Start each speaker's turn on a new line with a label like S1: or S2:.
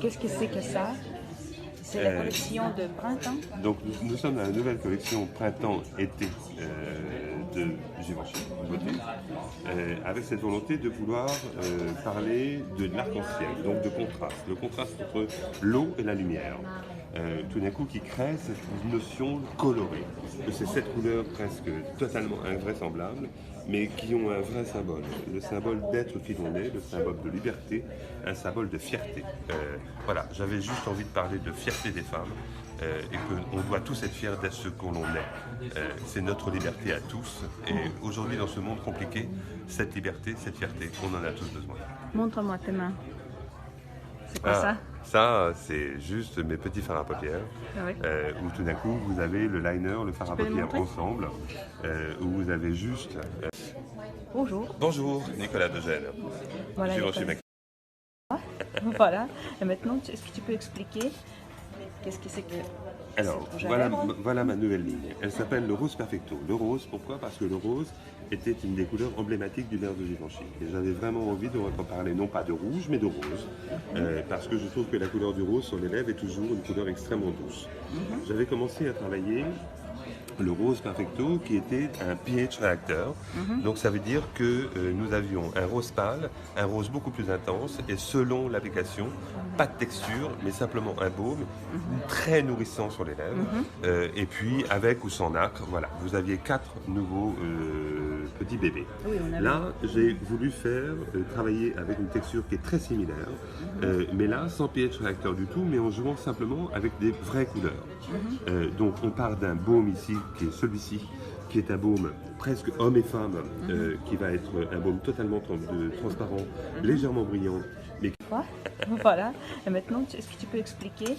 S1: Qu'est-ce que c'est que ça? C'est la collection de printemps.
S2: Donc nous sommes dans la nouvelle collection printemps-été de Givenchy, beauté, avec cette volonté de vouloir parler de l'arc-en-ciel, donc de contraste, le contraste entre l'eau et la lumière. Tout d'un coup qui crée cette notion colorée, de ces 7 couleurs presque totalement invraisemblables, mais qui ont un vrai symbole, le symbole d'être qui l'on est, le symbole de liberté, un symbole de fierté. Voilà, j'avais juste envie de parler de fierté des femmes et qu'on doit tous être fiers d'être ce qu'on est. C'est notre liberté à tous et aujourd'hui dans ce monde compliqué, cette liberté, cette fierté, on en a tous besoin.
S1: Montre-moi tes mains. C'est quoi ça?
S2: Ça, c'est juste mes petits fards à paupières,
S1: Oui.
S2: où tout d'un coup, vous avez le liner, le fard à paupières ensemble, où vous avez juste...
S1: Bonjour.
S2: Bonjour, Nicolas Degène.
S1: Voilà,
S2: Givenchy Mac.
S1: voilà. Et maintenant, est-ce que tu peux expliquer qu'est-ce que c'est que...
S2: Alors, voilà ma nouvelle ligne. Elle s'appelle le Rose Perfecto. Le rose, pourquoi? Parce que le rose était une des couleurs emblématiques du verre de Givenchy. Et j'avais vraiment envie de reparler non pas de rouge, mais de rose. Parce que je trouve que la couleur du rose sur les lèvres est toujours une couleur extrêmement douce. J'avais commencé à travailler le Rose Perfecto qui était un pH réacteur. Donc ça veut dire que nous avions un rose pâle, un rose beaucoup plus intense et selon l'application, pas de texture mais simplement un baume très nourrissant sur les lèvres et puis avec ou sans nacre, voilà, vous aviez 4 nouveaux petits bébés.
S1: Oui,
S2: là j'ai voulu faire travailler avec une texture qui est très similaire mais là sans pH réacteur du tout mais en jouant simplement avec des vraies couleurs. Donc on part d'un baume ici qui est celui-ci, qui est un baume presque homme et femme, qui va être un baume totalement transparent, légèrement brillant. Mais...
S1: Voilà. Et maintenant, est-ce que tu peux expliquer